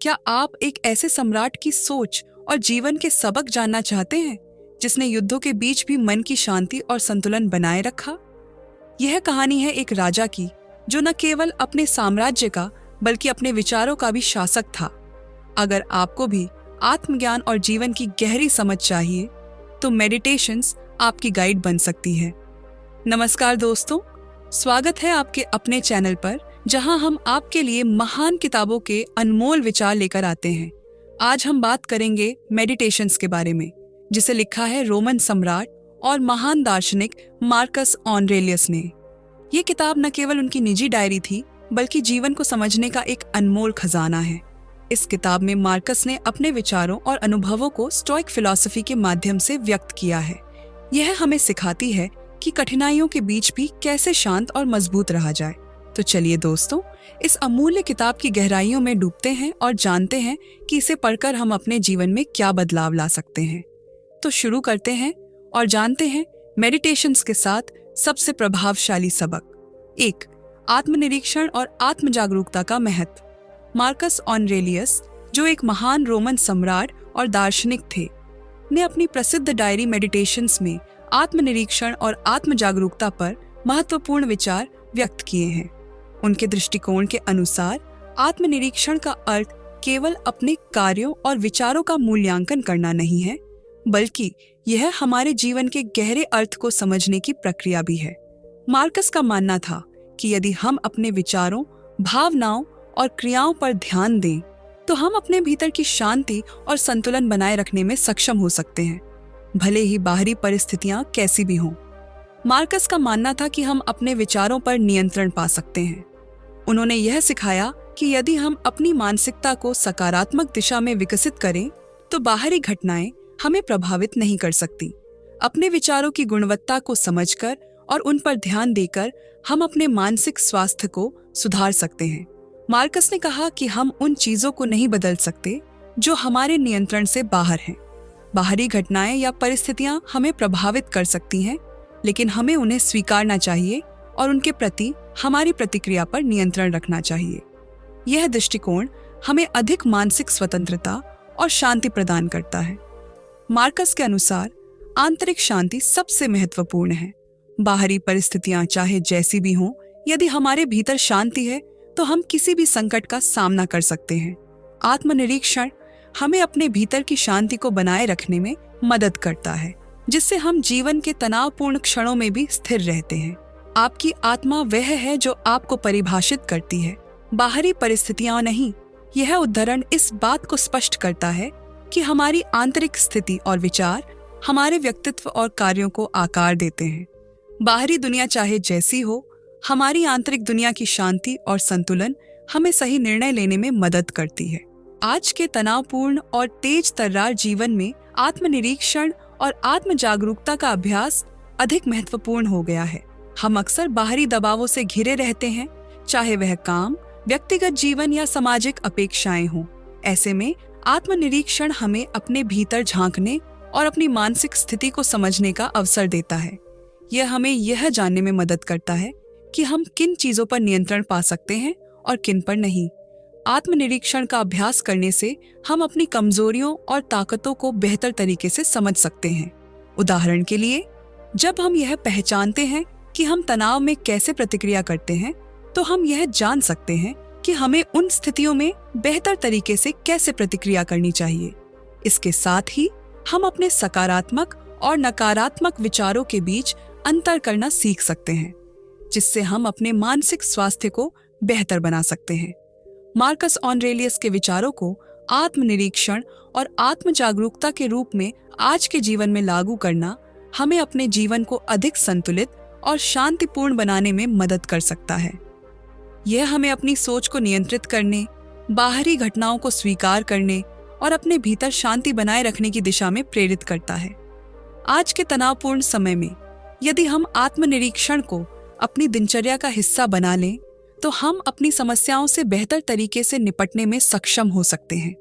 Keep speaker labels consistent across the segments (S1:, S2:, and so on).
S1: क्या आप एक ऐसे सम्राट की सोच और जीवन के सबक जानना चाहते हैं जिसने युद्धों के बीच भी मन की शांति और संतुलन बनाए रखा? यह कहानी है एक राजा की जो न केवल अपने साम्राज्य का बल्कि अपने विचारों का भी शासक था। अगर आपको भी आत्मज्ञान और जीवन की गहरी समझ चाहिए तो मेडिटेशंस आपकी गाइड बन सकती है। नमस्कार दोस्तों, स्वागत है आपके अपने चैनल पर जहां हम आपके लिए महान किताबों के अनमोल विचार लेकर आते हैं। आज हम बात करेंगे मेडिटेशंस के बारे में, जिसे लिखा है रोमन सम्राट और महान दार्शनिक मार्कस ऑरेलियस ने। ये किताब न केवल उनकी निजी डायरी थी बल्कि जीवन को समझने का एक अनमोल खजाना है। इस किताब में मार्कस ने अपने विचारों और अनुभवों को स्टोइक फिलॉसफी के माध्यम से व्यक्त किया है। यह हमें सिखाती है कि कठिनाइयों के बीच भी कैसे शांत और मजबूत रहा जाए। तो चलिए दोस्तों, इस अमूल्य किताब की गहराइयों में डूबते हैं और जानते हैं कि इसे पढ़कर हम अपने जीवन में क्या बदलाव ला सकते हैं। तो शुरू करते हैं और जानते हैं मेडिटेशंस के साथ सबसे प्रभावशाली सबक। 1. आत्मनिरीक्षण और आत्म जागरूकता का महत्व। मार्कस ऑरेलियस, जो एक महान रोमन सम्राट और दार्शनिक थे, ने अपनी प्रसिद्ध डायरी मेडिटेशंस में आत्मनिरीक्षण और आत्म जागरूकता पर महत्वपूर्ण विचार व्यक्त किए हैं। उनके दृष्टिकोण के अनुसार आत्मनिरीक्षण का अर्थ केवल अपने कार्यों और विचारों का मूल्यांकन करना नहीं है, बल्कि यह हमारे जीवन के गहरे अर्थ को समझने की प्रक्रिया भी है। मार्कस का मानना था कि यदि हम अपने विचारों, भावनाओं और क्रियाओं पर ध्यान दें, तो हम अपने भीतर की शांति और संतुलन बनाए रखने में सक्षम हो सकते हैं, भले ही बाहरी परिस्थितियां कैसी भी हों। मार्कस का मानना था कि हम अपने विचारों पर नियंत्रण पा सकते हैं। उन्होंने यह सिखाया कि यदि हम अपनी मानसिकता को सकारात्मक दिशा में विकसित करें, तो बाहरी घटनाएं हमें प्रभावित नहीं कर सकती। अपने विचारों की गुणवत्ता को समझकर और उन पर ध्यान देकर हम अपने मानसिक स्वास्थ्य को सुधार सकते हैं। मार्कस ने कहा कि हम उन चीजों को नहीं बदल सकते जो हमारे नियंत्रण से बाहर हैं। बाहरी घटनाएं या परिस्थितियां हमें प्रभावित कर सकती हैं, लेकिन हमें उन्हें स्वीकारना चाहिए और उनके प्रति हमारी प्रतिक्रिया पर नियंत्रण रखना चाहिए। यह दृष्टिकोण हमें अधिक मानसिक स्वतंत्रता और शांति प्रदान करता है। मार्कस के अनुसार आंतरिक शांति सबसे महत्वपूर्ण है। बाहरी परिस्थितियां चाहे जैसी भी हों, यदि हमारे भीतर शांति है तो हम किसी भी संकट का सामना कर सकते हैं। आत्मनिरीक्षण हमें अपने भीतर की शांति को बनाए रखने में मदद करता है, जिससे हम जीवन के तनावपूर्ण क्षणों में भी स्थिर रहते हैं। आपकी आत्मा वह है जो आपको परिभाषित करती है, बाहरी परिस्थितियां नहीं। यह उद्धरण इस बात को स्पष्ट करता है कि हमारी आंतरिक स्थिति और विचार हमारे व्यक्तित्व और कार्यों को आकार देते हैं। बाहरी दुनिया चाहे जैसी हो, हमारी आंतरिक दुनिया की शांति और संतुलन हमें सही निर्णय लेने में मदद करती है। आज के तनावपूर्ण और तेज तर्रार जीवन में आत्मनिरीक्षण और आत्म जागरूकता का अभ्यास अधिक महत्वपूर्ण हो गया है। हम अक्सर बाहरी दबावों से घिरे रहते हैं, चाहे वह काम, व्यक्तिगत जीवन या सामाजिक अपेक्षाएं हों। ऐसे में आत्मनिरीक्षण हमें अपने भीतर झांकने और अपनी मानसिक स्थिति को समझने का अवसर देता है। यह हमें यह जानने में मदद करता है कि हम किन चीजों पर नियंत्रण पा सकते हैं और किन पर नहीं। आत्मनिरीक्षण का अभ्यास करने से हम अपनी कमजोरियों और ताकतों को बेहतर तरीके से समझ सकते हैं। उदाहरण के लिए, जब हम यह पहचानते हैं कि हम तनाव में कैसे प्रतिक्रिया करते हैं, तो हम यह जान सकते हैं कि हमें उन स्थितियों में बेहतर तरीके से कैसे प्रतिक्रिया करनी चाहिए। इसके साथ ही हम अपने सकारात्मक और नकारात्मक विचारों के बीच अंतर करना सीख सकते हैं, जिससे हम अपने मानसिक स्वास्थ्य को बेहतर बना सकते हैं। मार्कस ऑरेलियस के विचारों को आत्मनिरीक्षण और आत्म जागरूकता के रूप में आज के जीवन में लागू करना हमें अपने जीवन को अधिक संतुलित और शांतिपूर्ण बनाने में मदद कर सकता है। यह हमें अपनी सोच को नियंत्रित करने, बाहरी घटनाओं को स्वीकार करने और अपने भीतर शांति बनाए रखने की दिशा में प्रेरित करता है। आज के तनावपूर्ण समय में यदि हम आत्मनिरीक्षण को अपनी दिनचर्या का हिस्सा बना लें, तो हम अपनी समस्याओं से बेहतर तरीके से निपटने में सक्षम हो सकते हैं।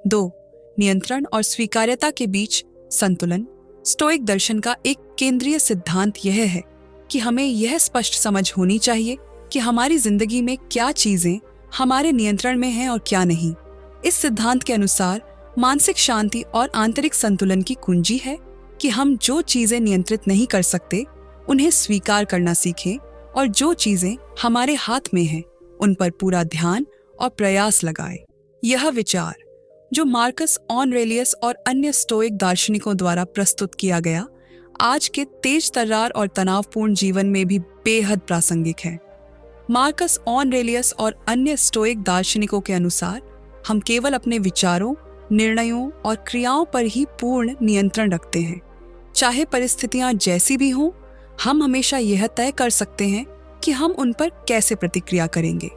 S1: 2. नियंत्रण और स्वीकार्यता के बीच संतुलन। स्टोइक दर्शन का एक केंद्रीय सिद्धांत यह है कि हमें यह स्पष्ट समझ होनी चाहिए कि हमारी जिंदगी में क्या चीजें हमारे नियंत्रण में हैं और क्या नहीं। इस सिद्धांत के अनुसार मानसिक शांति और आंतरिक संतुलन की कुंजी है कि हम जो चीजें नियंत्रित नहीं कर सकते उन्हें स्वीकार करना सीखें और जो चीजें हमारे हाथ में हैं उन पर पूरा ध्यान और प्रयास लगाएं। यह विचार, जो मार्कस ऑरेलियस और अन्य स्टोइक दार्शनिकों द्वारा प्रस्तुत किया गया, आज के तेज तर्रार और तनावपूर्ण जीवन में भी बेहद प्रासंगिक है। मार्कस ऑरेलियस और अन्य स्टोइक दार्शनिकों के अनुसार हम केवल अपने विचारों, निर्णयों और क्रियाओं पर ही पूर्ण नियंत्रण रखते हैं। चाहे परिस्थितियां जैसी भी हों, हम हमेशा यह तय कर सकते हैं कि हम उन पर कैसे प्रतिक्रिया करेंगे।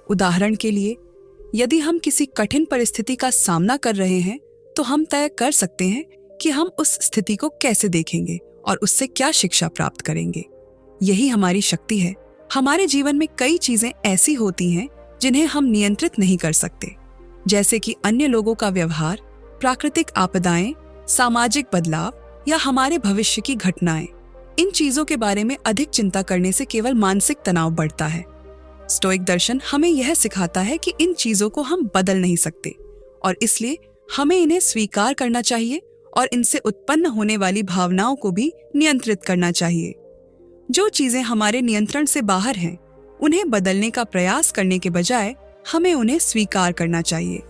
S1: उदाहरण के लिए, यदि हम किसी कठिन परिस्थिति का सामना कर रहे हैं तो हम तय कर सकते हैं कि हम उस स्थिति को कैसे देखेंगे और उससे क्या शिक्षा प्राप्त करेंगे। यही हमारी शक्ति है। हमारे जीवन में कई चीजें ऐसी होती हैं जिन्हें हम नियंत्रित नहीं कर सकते, जैसे कि अन्य लोगों का व्यवहार, प्राकृतिक आपदाएं, सामाजिक बदलाव या हमारे भविष्य की घटनाएं। इन चीजों के बारे में अधिक चिंता करने से केवल मानसिक तनाव बढ़ता है। स्टोइक दर्शन हमें यह सिखाता है कि इन चीजों को हम बदल नहीं सकते और इसलिए हमें इन्हें स्वीकार करना चाहिए और इनसे उत्पन्न होने वाली भावनाओं को भी नियंत्रित करना चाहिए। जो चीजें हमारे नियंत्रण से बाहर हैं, उन्हें बदलने का प्रयास करने के बजाय हमें उन्हें स्वीकार करना चाहिए।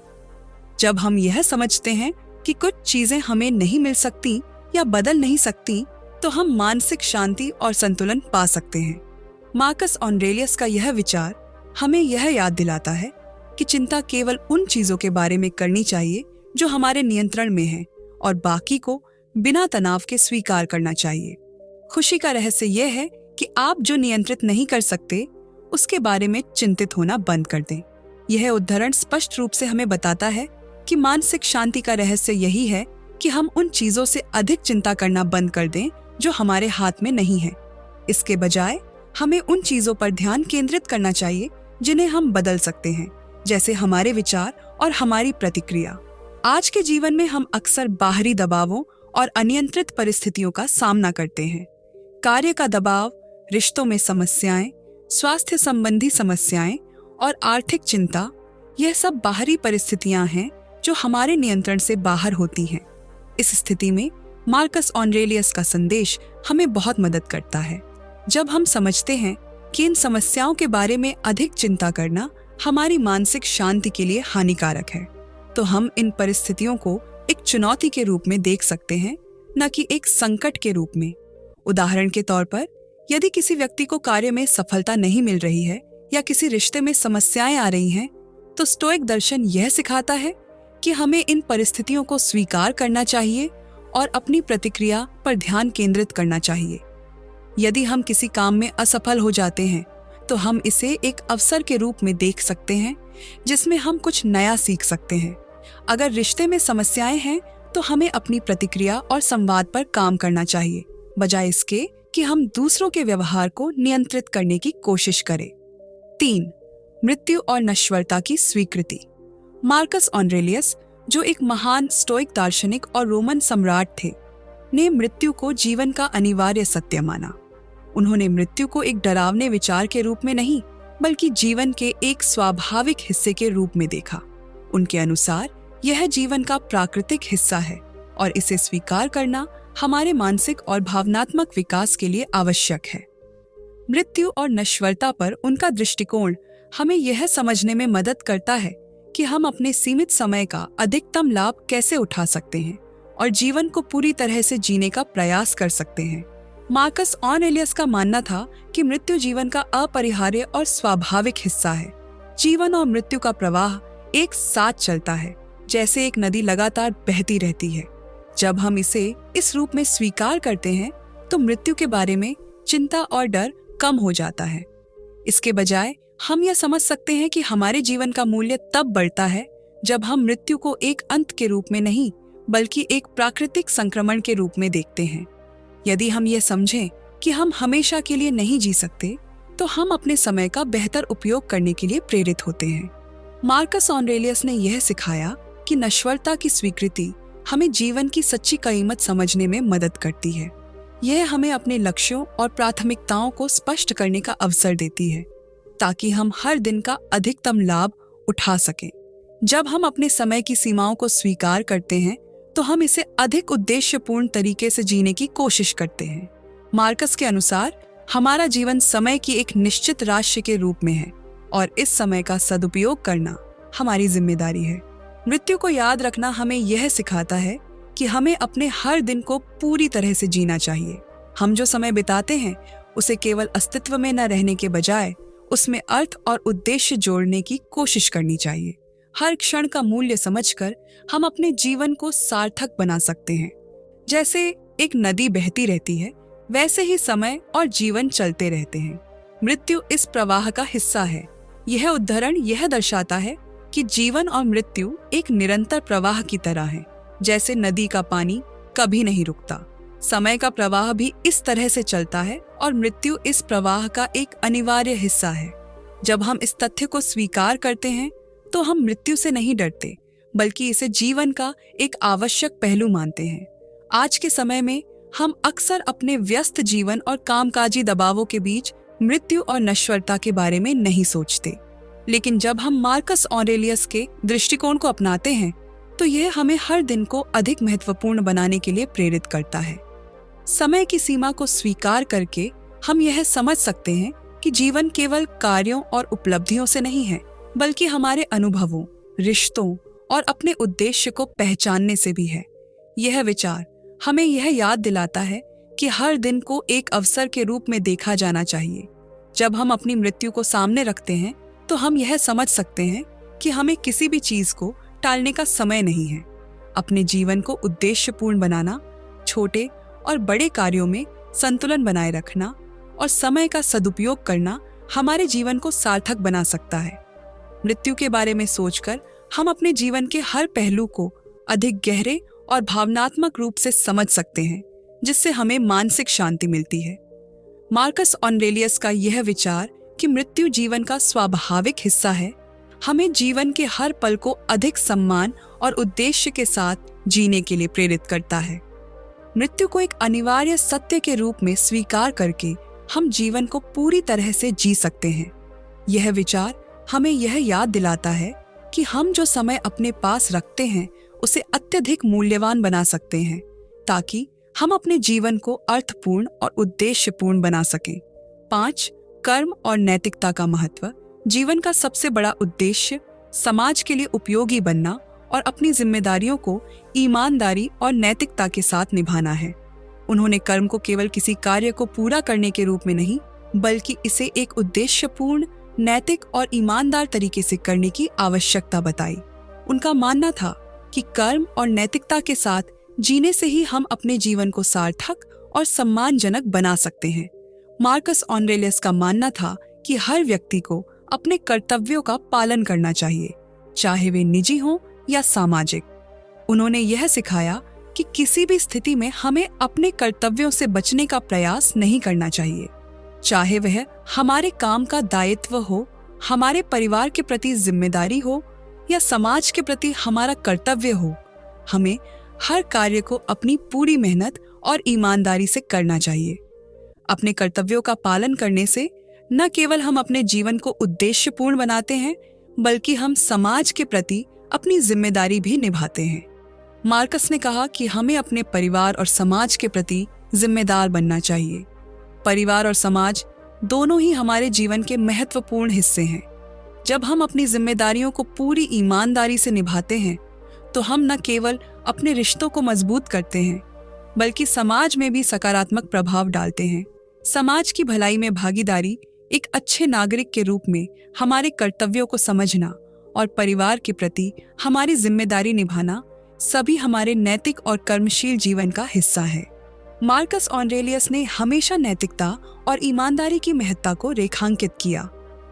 S1: जब हम यह समझते हैं कि कुछ चीजें हमें नहीं मिल सकती या बदल नहीं सकती, तो हम मानसिक शांति और संतुलन पा सकते हैं। मार्कस ऑरेलियस का यह विचार हमें यह याद दिलाता है कि चिंता केवल उन चीजों के बारे में करनी चाहिए जो हमारे नियंत्रण में है और बाकी को बिना तनाव के स्वीकार करना चाहिए। खुशी का रहस्य यह है कि आप जो नियंत्रित नहीं कर सकते उसके बारे में चिंतित होना बंद कर दें। यह उदाहरण स्पष्ट रूप से हमें बताता है कि मानसिक शांति का रहस्य यही है कि हम उन चीजों से अधिक चिंता करना बंद कर दें जो हमारे हाथ में नहीं है। इसके बजाय हमें उन चीजों पर ध्यान केंद्रित करना चाहिए जिन्हें हम बदल सकते हैं, जैसे हमारे विचार और हमारी प्रतिक्रिया। आज के जीवन में हम अक्सर बाहरी दबावों और अनियंत्रित परिस्थितियों का सामना करते हैं। कार्य का दबाव, रिश्तों में समस्याएं, स्वास्थ्य संबंधी समस्याएं और आर्थिक चिंता, यह सब बाहरी परिस्थितियां हैं जो हमारे नियंत्रण से बाहर होती हैं। इस स्थिति में मार्कस ऑरेलियस का संदेश हमें बहुत मदद करता है। जब हम समझते हैं कि इन समस्याओं के बारे में अधिक चिंता करना हमारी मानसिक शांति के लिए हानिकारक है, तो हम इन परिस्थितियों को एक चुनौती के रूप में देख सकते हैं, न कि एक संकट के रूप में। उदाहरण के तौर पर, यदि किसी व्यक्ति को कार्य में सफलता नहीं मिल रही है या किसी रिश्ते में समस्याएं आ रही हैं, तो स्टोइक दर्शन यह सिखाता है कि हमें इन परिस्थितियों को स्वीकार करना चाहिए और अपनी प्रतिक्रिया पर ध्यान केंद्रित करना चाहिए। यदि हम किसी काम में असफल हो जाते हैं, तो हम इसे एक अवसर के रूप में देख सकते हैं जिसमें हम कुछ नया सीख सकते हैं। अगर रिश्ते में समस्याएं हैं, तो हमें अपनी प्रतिक्रिया और संवाद पर काम करना चाहिए, बजाय इसके कि हम दूसरों के व्यवहार को नियंत्रित करने की कोशिश करें। 3. मृत्यु और नश्वरता की स्वीकृति। मार्कस ऑरेलियस, जो एक महान स्टोइक दार्शनिक और रोमन सम्राट थे, ने मृत्यु को जीवन का अनिवार्य सत्य माना। उन्होंने मृत्यु को एक डरावने विचार के रूप में नहीं, बल्कि जीवन के एक स्वाभाविक हिस्से के रूप में देखा। उनके अनुसार यह जीवन का प्राकृतिक हिस्सा है और इसे स्वीकार करना हमारे मानसिक और भावनात्मक विकास के लिए आवश्यक है। मृत्यु और नश्वरता पर उनका दृष्टिकोण हमें यह समझने में मदद करता है कि हम अपने सीमित समय का अधिकतम लाभ कैसे उठा सकते हैं और जीवन को पूरी तरह से जीने का प्रयास कर सकते हैं। मार्कस ऑरेलियस का मानना था कि मृत्यु जीवन का अपरिहार्य और स्वाभाविक हिस्सा है। जीवन और मृत्यु का प्रवाह एक साथ चलता है, जैसे एक नदी लगातार बहती रहती है। जब हम इसे इस रूप में स्वीकार करते हैं, तो मृत्यु के बारे में चिंता और डर कम हो जाता है। इसके बजाय हम यह समझ सकते हैं कि हमारे जीवन का मूल्य तब बढ़ता है जब हम मृत्यु को एक अंत के रूप में नहीं, बल्कि एक प्राकृतिक संक्रमण के रूप में देखते हैं। यदि हम ये समझें कि हम हमेशा के लिए नहीं जी सकते, तो हम अपने समय का बेहतर उपयोग करने के लिए प्रेरित होते हैं। मार्कस ऑरेलियस ने यह सिखाया कि नश्वरता की स्वीकृति हमें जीवन की सच्ची कीमत समझने में मदद करती है। यह हमें अपने लक्ष्यों और प्राथमिकताओं को स्पष्ट करने का अवसर देती है, ताकि हम हर दिन का अधिकतम लाभ उठा सकें। जब हम अपने समय की सीमाओं को स्वीकार करते हैं तो हम इसे अधिक उद्देश्यपूर्ण तरीके से जीने की कोशिश करते हैं। मार्कस के अनुसार हमारा जीवन समय की एक निश्चित राशि के रूप में है और इस समय का सदुपयोग करना हमारी जिम्मेदारी है। मृत्यु को याद रखना हमें यह सिखाता है कि हमें अपने हर दिन को पूरी तरह से जीना चाहिए। हम जो समय बिताते हैं उसे केवल अस्तित्व में न रहने के बजाय उसमें अर्थ और उद्देश्य जोड़ने की कोशिश करनी चाहिए। हर क्षण का मूल्य समझकर हम अपने जीवन को सार्थक बना सकते हैं। जैसे एक नदी बहती रहती है, वैसे ही समय और जीवन चलते रहते हैं। मृत्यु इस प्रवाह का हिस्सा है। यह उदाहरण यह दर्शाता है कि जीवन और मृत्यु एक निरंतर प्रवाह की तरह है। जैसे नदी का पानी कभी नहीं रुकता, समय का प्रवाह भी इस तरह से चलता है और मृत्यु इस प्रवाह का एक अनिवार्य हिस्सा है। जब हम इस तथ्य को स्वीकार करते हैं तो हम मृत्यु से नहीं डरते, बल्कि इसे जीवन का एक आवश्यक पहलू मानते हैं। आज के समय में हम अक्सर अपने व्यस्त जीवन और कामकाजी दबावों के बीच मृत्यु और नश्वरता के बारे में नहीं सोचते, लेकिन जब हम मार्कस ऑरेलियस के दृष्टिकोण को अपनाते हैं तो यह हमें हर दिन को अधिक महत्वपूर्ण बनाने के लिए प्रेरित करता है। समय की सीमा को स्वीकार करके हम यह समझ सकते हैं कि जीवन केवल कार्यों और उपलब्धियों से नहीं है, बल्कि हमारे अनुभवों, रिश्तों और अपने उद्देश्य को पहचानने से भी है। यह विचार हमें यह याद दिलाता है कि हर दिन को एक अवसर के रूप में देखा जाना चाहिए। जब हम अपनी मृत्यु को सामने रखते हैं तो हम यह समझ सकते हैं कि हमें किसी भी चीज को टालने का समय नहीं है। अपने जीवन को उद्देश्यपूर्ण बनाना, छोटे और बड़े कार्यों में संतुलन बनाए रखना और समय का सदुपयोग करना हमारे जीवन को सार्थक बना सकता है। मृत्यु के बारे में सोचकर हम अपने जीवन के हर पहलू को अधिक गहरे और भावनात्मक रूप से समझ सकते हैं, जिससे हमें मानसिक शांति मिलती है। मार्कस ऑरेलियस का यह विचार कि मृत्यु जीवन का स्वाभाविक हिस्सा है, हमें जीवन के हर पल को अधिक सम्मान और उद्देश्य के साथ जीने के लिए प्रेरित करता है। मृत्यु को एक अनिवार्य सत्य के रूप में स्वीकार करके हम जीवन को पूरी तरह से जी सकते हैं। यह विचार हमें यह याद दिलाता है कि हम जो समय अपने पास रखते हैं उसे अत्यधिक मूल्यवान बना सकते हैं, ताकि हम अपने जीवन को अर्थपूर्ण और उद्देश्यपूर्ण बना सकें। 5. कर्म और नैतिकता का महत्व। जीवन का सबसे बड़ा उद्देश्य समाज के लिए उपयोगी बनना और अपनी जिम्मेदारियों को ईमानदारी और नैतिकता के साथ निभाना है। उन्होंने कर्म को केवल किसी कार्य को पूरा करने के रूप में नहीं, बल्कि इसे एक उद्देश्यपूर्ण, नैतिक और ईमानदार तरीके से करने की आवश्यकता बताई। उनका मानना था कि कर्म और नैतिकता के साथ जीने से ही हम अपने जीवन को सार्थक और सम्मानजनक बना सकते हैं। मार्कस ऑरेलियस का मानना था कि हर व्यक्ति को अपने कर्तव्यों का पालन करना चाहिए, चाहे वे निजी हों या सामाजिक। उन्होंने यह सिखाया कि किसी भी स्थिति में हमें अपने कर्तव्यों से बचने का प्रयास नहीं करना चाहिए, चाहे वह हमारे काम का दायित्व हो, हमारे परिवार के प्रति जिम्मेदारी हो या समाज के प्रति हमारा कर्तव्य हो। हमें हर कार्य को अपनी पूरी मेहनत और ईमानदारी से करना चाहिए। अपने कर्तव्यों का पालन करने से न केवल हम अपने जीवन को उद्देश्यपूर्ण बनाते हैं, बल्कि हम समाज के प्रति अपनी जिम्मेदारी भी निभाते हैं। मार्कस ने कहा कि हमें अपने परिवार और समाज के प्रति जिम्मेदार बनना चाहिए। परिवार और समाज दोनों ही हमारे जीवन के महत्वपूर्ण हिस्से हैं। जब हम अपनी जिम्मेदारियों को पूरी ईमानदारी से निभाते हैं तो हम न केवल अपने रिश्तों को मजबूत करते हैं, बल्कि समाज में भी सकारात्मक प्रभाव डालते हैं। समाज की भलाई में भागीदारी एक अच्छे नागरिक के रूप में हमारे कर्तव्यों को समझना और परिवार के प्रति हमारी जिम्मेदारी निभाना सभी हमारे नैतिक और कर्मशील जीवन का हिस्सा है। मार्कस ऑरेलियस ने हमेशा नैतिकता और ईमानदारी की महत्ता को रेखांकित किया।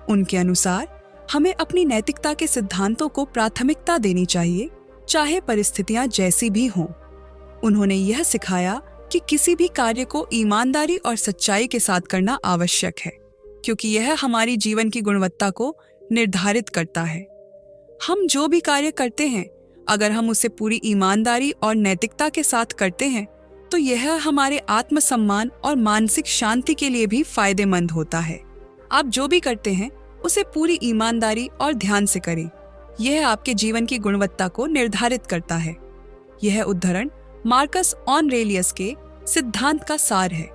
S1: उनके अनुसार हमें अपनी नैतिकता के सिद्धांतों को प्राथमिकता देनी चाहिए, चाहे परिस्थितियां जैसी भी हों। उन्होंने यह सिखाया कि किसी भी कार्य को ईमानदारी और सच्चाई के साथ करना आवश्यक है, क्योंकि यह हमारी जीवन की गुणवत्ता को निर्धारित करता है। हम जो भी कार्य करते हैं, अगर हम उसे पूरी ईमानदारी और नैतिकता के साथ करते हैं तो यह हमारे आत्मसम्मान और मानसिक शांति के लिए भी फायदेमंद होता है। आप जो भी करते हैं उसे पूरी ईमानदारी और ध्यान से करें। यह आपके जीवन की गुणवत्ता को निर्धारित करता है। यह उद्धरण मार्कस ऑरेलियस के सिद्धांत का सार है।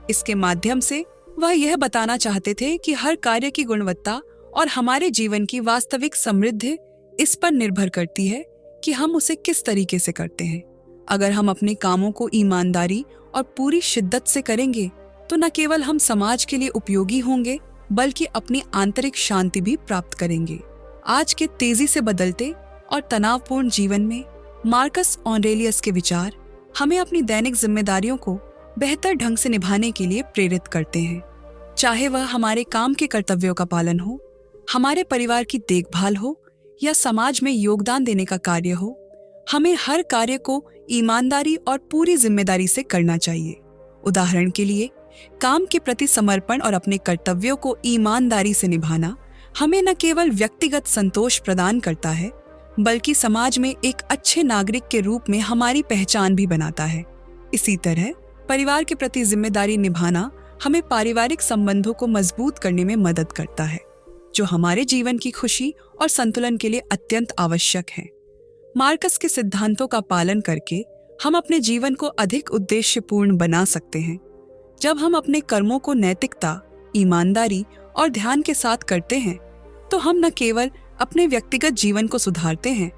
S1: इसके माध्यम से वह यह बताना चाहते थे कि हर कार्य की गुणवत्ता और हमारे जीवन की वास्तविक समृद्धि इस पर निर्भर करती है कि हम उसे किस तरीके से करते हैं। अगर हम अपने कामों को ईमानदारी और पूरी शिद्दत से करेंगे तो न केवल हम समाज के लिए उपयोगी होंगे बल्कि अपनी आंतरिक शांति भी प्राप्त करेंगे। आज के तेजी से बदलते और तनावपूर्ण जीवन में मार्कस ऑरेलियस के विचार हमें अपनी दैनिक जिम्मेदारियों को बेहतर ढंग से निभाने के लिए प्रेरित करते हैं। चाहे वह हमारे काम के कर्तव्यों का पालन हो, हमारे परिवार की देखभाल हो या समाज में योगदान देने का कार्य हो, हमें हर कार्य को ईमानदारी और पूरी जिम्मेदारी से करना चाहिए। उदाहरण के लिए, काम के प्रति समर्पण और अपने कर्तव्यों को ईमानदारी से निभाना हमें न केवल व्यक्तिगत संतोष प्रदान करता है बल्कि समाज में एक अच्छे नागरिक के रूप में हमारी पहचान भी बनाता है। इसी तरह परिवार के प्रति जिम्मेदारी निभाना हमें पारिवारिक संबंधों को मजबूत करने में मदद करता है, जो हमारे जीवन की खुशी और संतुलन के लिए अत्यंत आवश्यक है। मार्कस के सिद्धांतों का पालन करके हम अपने जीवन को अधिक उद्देश्यपूर्ण बना सकते हैं। जब हम अपने कर्मों को नैतिकता, ईमानदारी और ध्यान के साथ करते हैं तो हम न केवल अपने व्यक्तिगत जीवन को सुधारते हैं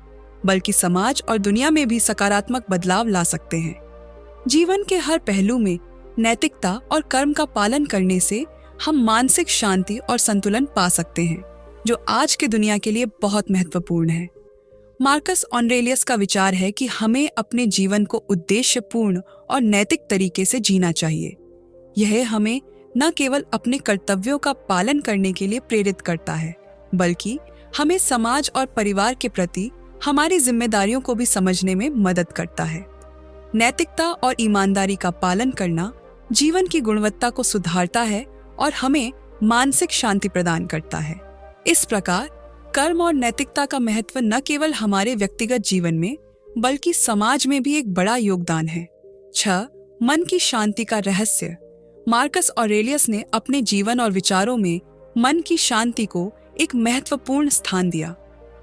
S1: बल्कि समाज और दुनिया में भी सकारात्मक बदलाव ला सकते हैं। जीवन के हर पहलू में नैतिकता और कर्म का पालन करने से हम मानसिक शांति और संतुलन पा सकते हैं, जो आज के दुनिया के लिए बहुत महत्वपूर्ण है। मार्कस ऑरेलियस का विचार है कि हमें अपने जीवन को उद्देश्यपूर्ण और नैतिक तरीके से जीना चाहिए। यह हमें न केवल अपने कर्तव्यों का पालन करने के लिए प्रेरित करता है बल्कि हमें समाज और परिवार के प्रति हमारी जिम्मेदारियों को भी समझने में मदद करता है। नैतिकता और ईमानदारी का पालन करना जीवन की गुणवत्ता को सुधारता है और हमें मानसिक शांति प्रदान करता है। इस प्रकार कर्म और नैतिकता का महत्व न केवल हमारे व्यक्तिगत जीवन में बल्कि समाज में भी एक बड़ा योगदान है। 6. मन की शांति का रहस्य। मार्कस ऑरेलियस ने अपने जीवन और विचारों में मन की शांति को एक महत्वपूर्ण स्थान दिया।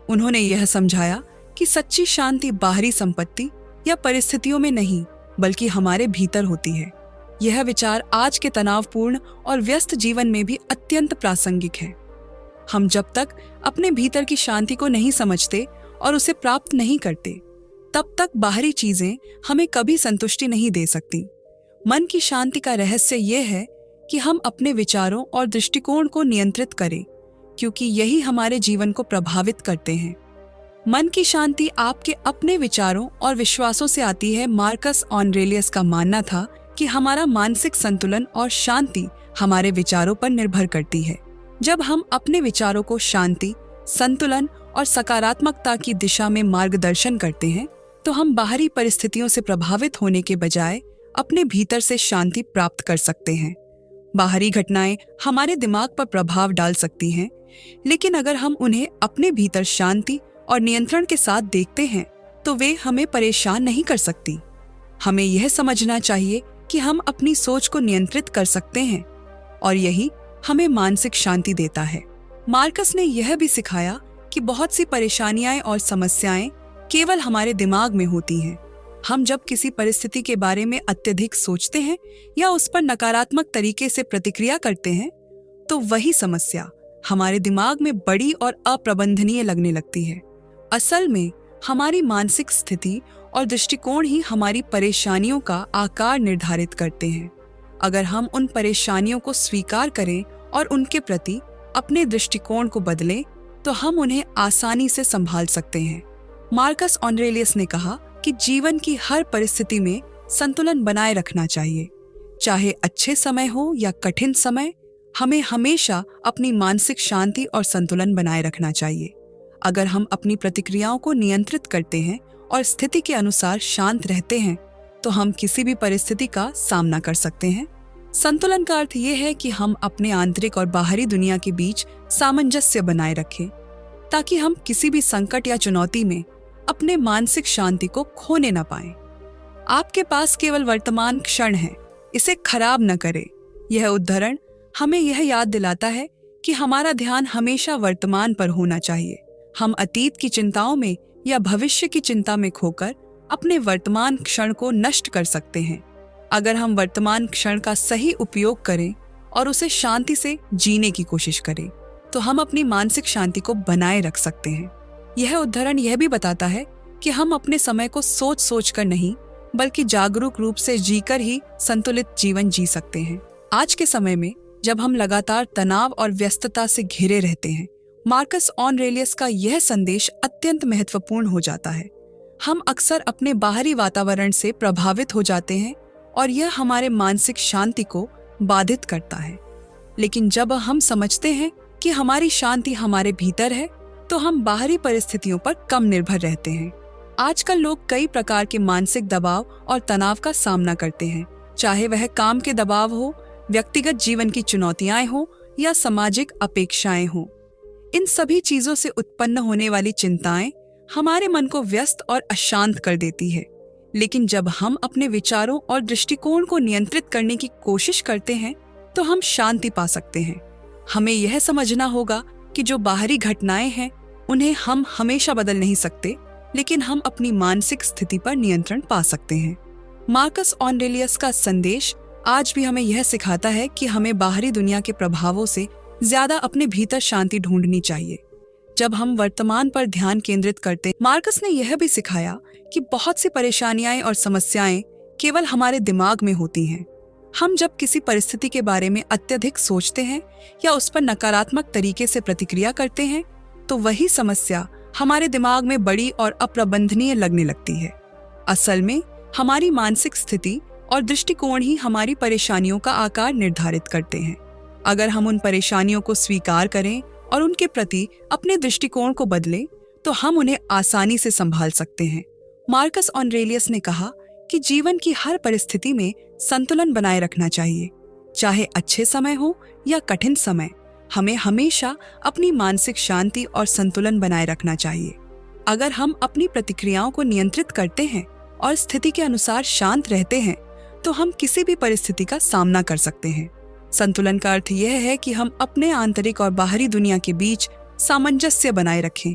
S1: उन्होंने यह समझाया कि सच्ची शांति बाहरी संपत्ति या परिस्थितियों में नहीं बल्कि हमारे भीतर होती है। यह विचार आज के तनावपूर्ण और व्यस्त जीवन में भी अत्यंत प्रासंगिक है। हम जब तक अपने भीतर की शांति को नहीं समझते और उसे प्राप्त नहीं करते, तब तक बाहरी चीजें हमें कभी संतुष्टि नहीं दे सकती। मन की शांति का रहस्य यह है कि हम अपने विचारों और दृष्टिकोण को नियंत्रित करें, क्योंकि यही हमारे जीवन को प्रभावित करते हैं। मन की शांति आपके अपने विचारों और विश्वासों से आती है। मार्कस ऑरेलियस का मानना था कि हमारा मानसिक संतुलन और शांति हमारे विचारों पर निर्भर करती है। जब हम अपने विचारों को शांति, संतुलन और सकारात्मकता की दिशा में मार्गदर्शन करते हैं, तो हम बाहरी परिस्थितियों से प्रभावित होने के बजाय अपने भीतर से शांति प्राप्त कर सकते हैं। बाहरी घटनाएं हमारे दिमाग पर प्रभाव डाल सकती हैं, लेकिन अगर हम उन्हें अपने भीतर शांति और नियंत्रण के साथ देखते हैं तो वे हमें परेशान नहीं कर सकती। हमें यह समझना चाहिए कि हम अपनी सोच को नियंत्रित कर सकते हैं और यही हमें मानसिक शांति देता है। मार्कस ने यह भी सिखाया कि बहुत सी परेशानियां और समस्याएं केवल हमारे दिमाग में होती हैं। हम जब किसी परिस्थिति के बारे में अत्यधिक सोचते हैं या उस पर नकारात्मक तरीके से प्रतिक्रिया करते हैं, तो वही समस्या हमारे दिमाग में बड़ी और अप्रबंधनीय लगने लगती है। असल में हमारी मानसिक स्थिति और दृष्टिकोण ही हमारी परेशानियों का आकार निर्धारित करते हैं। अगर हम उन परेशानियों को स्वीकार करें और उनके प्रति अपने दृष्टिकोण को बदलें, तो हम उन्हें आसानी से संभाल सकते हैं। मार्कस ऑरेलियस ने कहा कि जीवन की हर परिस्थिति में संतुलन बनाए रखना चाहिए। चाहे अच्छे समय हो या कठिन समय, हमें हमेशा अपनी मानसिक शांति और संतुलन बनाए रखना चाहिए। अगर हम अपनी प्रतिक्रियाओं को नियंत्रित करते हैं और स्थिति के अनुसार शांत रहते हैं, तो हम किसी भी परिस्थिति का सामना कर सकते हैं। संतुलन का अर्थ यह है कि हम अपने आंतरिक और बाहरी दुनिया के बीच सामंजस्य बनाए रखें, ताकि हम किसी भी संकट या चुनौती में अपने मानसिक शांति को खोने न पाएं। आपके पास केवल वर्तमान क्षण है, इसे खराब न करें। यह उद्धरण हमें यह याद दिलाता है कि हमारा ध्यान हमेशा वर्तमान पर होना चाहिए। हम अतीत की चिंताओं में या भविष्य की चिंता में खोकर अपने वर्तमान क्षण को नष्ट कर सकते हैं। अगर हम वर्तमान क्षण का सही उपयोग करें और उसे शांति से जीने की कोशिश करें, तो हम अपनी मानसिक शांति को बनाए रख सकते हैं। यह उदाहरण यह भी बताता है कि हम अपने समय को सोच सोच कर नहीं, बल्कि जागरूक रूप से जीकर ही संतुलित जीवन जी सकते हैं। आज के समय में जब हम लगातार तनाव और व्यस्तता से घिरे रहते हैं, मार्कस ऑरेलियस का यह संदेश अत्यंत महत्वपूर्ण हो जाता है। हम अक्सर अपने बाहरी वातावरण से प्रभावित हो जाते हैं और यह हमारे मानसिक शांति को बाधित करता है। लेकिन जब हम समझते हैं कि हमारी शांति हमारे भीतर है, तो हम बाहरी परिस्थितियों पर कम निर्भर रहते हैं। आजकल लोग कई प्रकार के मानसिक दबाव और तनाव का सामना करते हैं, चाहे वह काम के दबाव हो, व्यक्तिगत जीवन की चुनौतियां हो या सामाजिक अपेक्षाएं हो। इन सभी चीजों से उत्पन्न होने वाली चिंताएं हमारे मन को व्यस्त और अशांत कर देती है। लेकिन जब हम अपने विचारों और दृष्टिकोण को नियंत्रित करने की कोशिश करते हैं, तो हम शांति पा सकते हैं। हमें यह समझना होगा कि जो बाहरी घटनाएं हैं, उन्हें हम हमेशा बदल नहीं सकते, लेकिन हम अपनी मानसिक स्थिति पर नियंत्रण पा सकते हैं। मार्कस ऑरेलियस का संदेश आज भी हमें यह सिखाता है कि हमें बाहरी दुनिया के प्रभावों से ज्यादा अपने भीतर शांति ढूंढनी चाहिए। जब हम वर्तमान पर ध्यान केंद्रित करते, मार्कस ने यह भी सिखाया कि बहुत सी परेशानियां और समस्याएं केवल हमारे दिमाग में होती हैं। हम जब किसी परिस्थिति के बारे में अत्यधिक सोचते हैं या उस पर नकारात्मक तरीके से प्रतिक्रिया करते हैं, तो वही समस्या हमारे दिमाग में बड़ी और अप्रबंधनीय लगने लगती है। असल में हमारी मानसिक स्थिति और दृष्टिकोण ही हमारी परेशानियों का आकार निर्धारित करते हैं। अगर हम उन परेशानियों को स्वीकार करें और उनके प्रति अपने दृष्टिकोण को बदलें, तो हम उन्हें आसानी से संभाल सकते हैं। मार्कस ऑरेलियस ने कहा कि जीवन की हर परिस्थिति में संतुलन बनाए रखना चाहिए। चाहे अच्छे समय हो या कठिन समय, हमें हमेशा अपनी मानसिक शांति और संतुलन बनाए रखना चाहिए। अगर हम अपनी प्रतिक्रियाओं को नियंत्रित करते हैं और स्थिति के अनुसार शांत रहते हैं, तो हम किसी भी परिस्थिति का सामना कर सकते हैं। संतुलन का अर्थ यह है कि हम अपने आंतरिक और बाहरी दुनिया के बीच सामंजस्य बनाए रखें,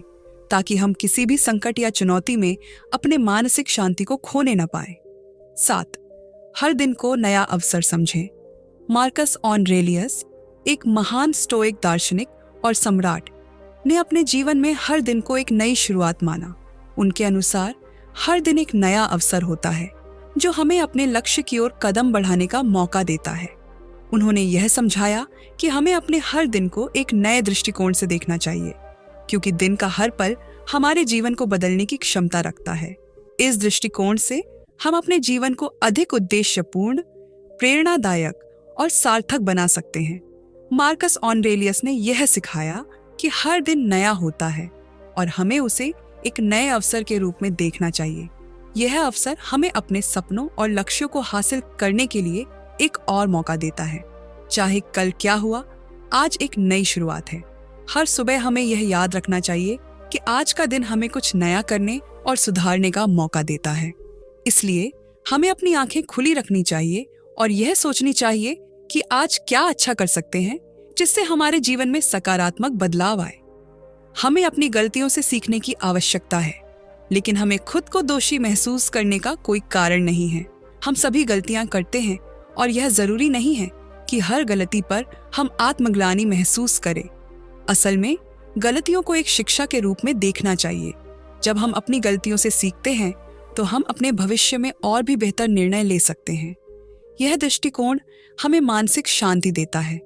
S1: ताकि हम किसी भी संकट या चुनौती में अपने मानसिक शांति को खोने न पाए। 7. हर दिन को नया अवसर समझें। मार्कस ऑरेलियस, एक महान स्टोइक दार्शनिक और सम्राट, ने अपने जीवन में हर दिन को एक नई शुरुआत माना। उनके अनुसार हर दिन एक नया अवसर होता है, जो हमें अपने लक्ष्य की ओर कदम बढ़ाने का मौका देता है। उन्होंने यह समझाया कि हमें अपने हर दिन को एक नए दृष्टिकोण से देखना चाहिए, क्योंकि दिन का हर पल हमारे जीवन को बदलने की क्षमता रखता है। इस दृष्टिकोण से हम अपने जीवन को अधिक उद्देश्यपूर्ण, प्रेरणादायक और सार्थक बना सकते हैं। मार्कस ऑरेलियस ने यह सिखाया कि हर दिन नया होता है और हमें उसे एक नए अवसर के रूप में देखना चाहिए। यह अवसर हमें अपने सपनों और लक्ष्यों को हासिल करने के लिए एक और मौका देता है। चाहे कल क्या हुआ, आज एक नई शुरुआत है। हर सुबह हमें यह याद रखना चाहिए कि आज का दिन हमें कुछ नया करने और सुधारने का मौका देता है। इसलिए हमें अपनी आंखें खुली रखनी चाहिए और यह सोचनी चाहिए कि आज क्या अच्छा कर सकते हैं, जिससे हमारे जीवन में सकारात्मक बदलाव आए। हमें अपनी गलतियों से सीखने की आवश्यकता है, लेकिन हमें खुद को दोषी महसूस करने का कोई कारण नहीं है। हम सभी गलतियां करते हैं और यह जरूरी नहीं है कि हर गलती पर हम आत्मग्लानि महसूस करें। असल में गलतियों को एक शिक्षा के रूप में देखना चाहिए। जब हम अपनी गलतियों से सीखते हैं, तो हम अपने भविष्य में और भी बेहतर निर्णय ले सकते हैं। यह दृष्टिकोण हमें मानसिक शांति देता है,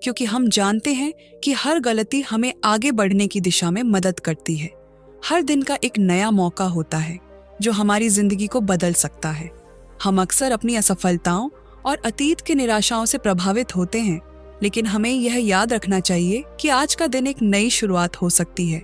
S1: क्योंकि हम जानते हैं कि हर गलती हमें आगे बढ़ने की दिशा में मदद करती है। हर दिन का एक नया मौका होता है जो हमारी जिंदगी को बदल सकता है। हम अक्सर अपनी असफलताओं और अतीत की निराशाओं से प्रभावित होते हैं, लेकिन हमें यह याद रखना चाहिए कि आज का दिन एक नई शुरुआत हो सकती है।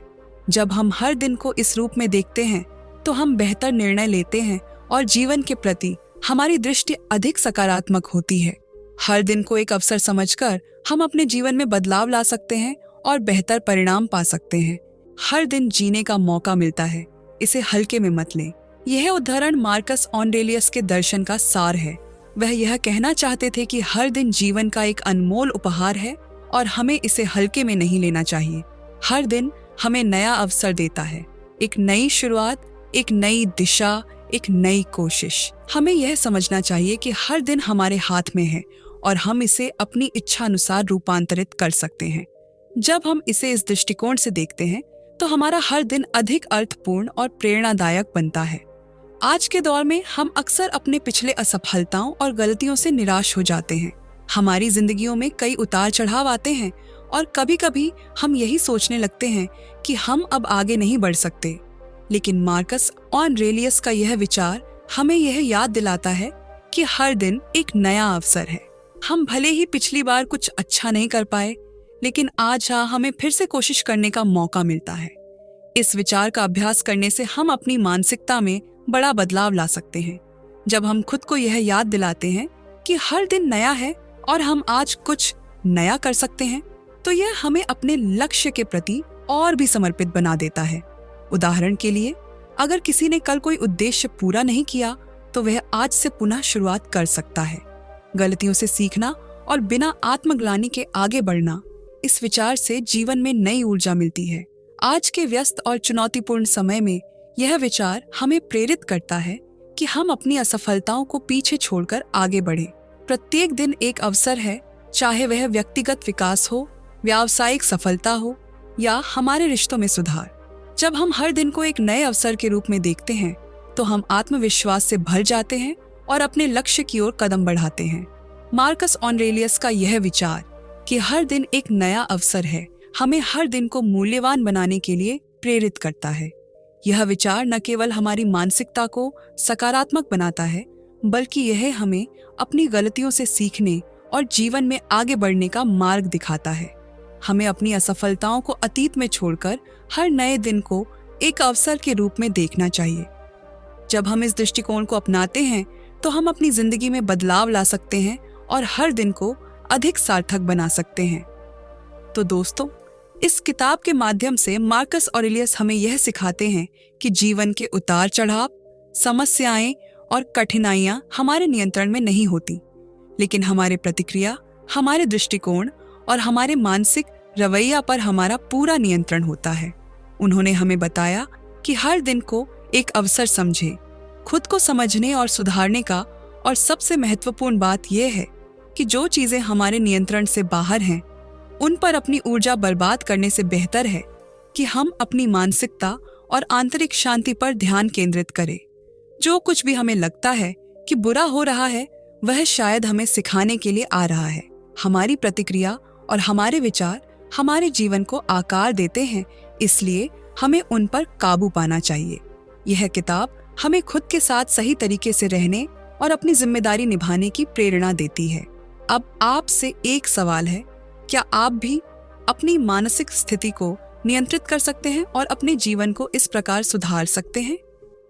S1: जब हम हर दिन को इस रूप में देखते हैं, तो हम बेहतर निर्णय लेते हैं और जीवन के प्रति हमारी दृष्टि अधिक सकारात्मक होती है। हर दिन को एक अवसर समझकर हम अपने जीवन में बदलाव ला सकते हैं और बेहतर परिणाम पा सकते हैं। हर दिन जीने का मौका मिलता है, इसे हल्के में मत लें। यह उदाहरण मार्कस ऑरेलियस के दर्शन का सार है। वह यह कहना चाहते थे कि हर दिन जीवन का एक अनमोल उपहार है और हमें इसे हल्के में नहीं लेना चाहिए। हर दिन हमें नया अवसर देता है, एक नई शुरुआत, एक नई दिशा, एक नई कोशिश। हमें यह समझना चाहिए कि हर दिन हमारे हाथ में है और हम इसे अपनी इच्छा अनुसार रूपांतरित कर सकते हैं। जब हम इसे इस दृष्टिकोण से देखते हैं तो हमारा हर दिन अधिक अर्थपूर्ण और प्रेरणादायक बनता है। आज के दौर में हम अक्सर अपने पिछले असफलताओं और गलतियों से निराश हो जाते हैं। हमारी जिंदगियों में कई उतार चढ़ाव आते हैं और कभी कभी हम यही सोचने लगते हैं कि हम अब आगे नहीं बढ़ सकते। लेकिन मार्कस ऑरेलियस का यह विचार हमें यह याद दिलाता है कि हर दिन एक नया अवसर है। हम भले ही पिछली बार कुछ अच्छा नहीं कर पाए, लेकिन आज हमें फिर से कोशिश करने का मौका मिलता है। इस विचार का अभ्यास करने से हम अपनी मानसिकता में बड़ा बदलाव ला सकते हैं। जब हम खुद को यह याद दिलाते हैं कि हर दिन नया है और हम आज कुछ नया कर सकते हैं, तो यह हमें अपने लक्ष्य के प्रति और भी समर्पित बना देता है। उदाहरण के लिए, अगर किसी ने कल कोई उद्देश्य पूरा नहीं किया तो वह आज से पुनः शुरुआत कर सकता है। गलतियों से सीखना और बिना आत्मग्लानि के आगे बढ़ना, इस विचार से जीवन में नई ऊर्जा मिलती है। आज के व्यस्त और चुनौतीपूर्ण समय में यह विचार हमें प्रेरित करता है कि हम अपनी असफलताओं को पीछे छोड़कर आगे बढ़ें। प्रत्येक दिन एक अवसर है, चाहे वह व्यक्तिगत विकास हो, व्यावसायिक सफलता हो या हमारे रिश्तों में सुधार। जब हम हर दिन को एक नए अवसर के रूप में देखते हैं तो हम आत्मविश्वास से भर जाते हैं और अपने लक्ष्य की ओर कदम बढ़ाते हैं। मार्कस ऑरेलियस का यह विचार कि हर दिन एक नया अवसर है, हमें हर दिन को मूल्यवान बनाने के लिए प्रेरित करता है। यह विचार न केवल हमारी मानसिकता को सकारात्मक बनाता है, बल्कि यह हमें अपनी गलतियों से सीखने और जीवन में आगे बढ़ने का मार्ग दिखाता है। हमें अपनी असफलताओं को अतीत में छोड़कर हर नए दिन को एक अवसर के रूप में देखना चाहिए। जब हम इस दृष्टिकोण को अपनाते हैं तो हम अपनी जिंदगी में बदलाव ला सकते हैं और हर दिन को अधिक सार्थक बना सकते हैं। तो दोस्तों, इस किताब के माध्यम से मार्कस ऑरेलियस हमें यह सिखाते हैं कि जीवन के उतार चढ़ाव, समस्याएं और कठिनाइयां हमारे नियंत्रण में नहीं होती, लेकिन हमारे प्रतिक्रिया, हमारे दृष्टिकोण और हमारे मानसिक रवैया पर हमारा पूरा नियंत्रण होता है। उन्होंने हमें बताया कि हर दिन को एक अवसर समझें, खुद को समझने और सुधारने का, और सबसे महत्वपूर्ण बात यह है कि जो चीजें हमारे नियंत्रण से बाहर हैं, उन पर अपनी ऊर्जा बर्बाद करने से बेहतर है कि हम अपनी मानसिकता और आंतरिक शांति पर ध्यान केंद्रित करें। जो कुछ भी हमें लगता है कि बुरा हो रहा है, वह शायद हमें सिखाने के लिए आ रहा है। हमारी प्रतिक्रिया और हमारे विचार हमारे जीवन को आकार देते हैं, इसलिए हमें उन पर काबू पाना चाहिए। यह किताब हमें खुद के साथ सही तरीके से रहने और अपनी जिम्मेदारी निभाने की प्रेरणा देती है। अब आपसे एक सवाल है, क्या आप भी अपनी मानसिक स्थिति को नियंत्रित कर सकते हैं और अपने जीवन को इस प्रकार सुधार सकते हैं?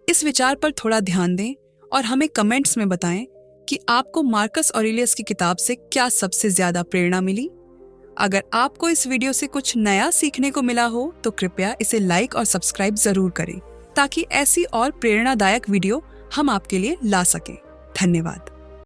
S1: इस विचार पर थोड़ा ध्यान दें और हमें कमेंट्स में बताएं कि आपको मार्कस ऑरेलियस की किताब से क्या सबसे ज्यादा प्रेरणा मिली। अगर आपको इस वीडियो से कुछ नया सीखने को मिला हो तो कृपया इसे लाइक और सब्सक्राइब जरूर करें, ताकि ऐसी और प्रेरणादायक वीडियो हम आपके लिए ला सकें। धन्यवाद।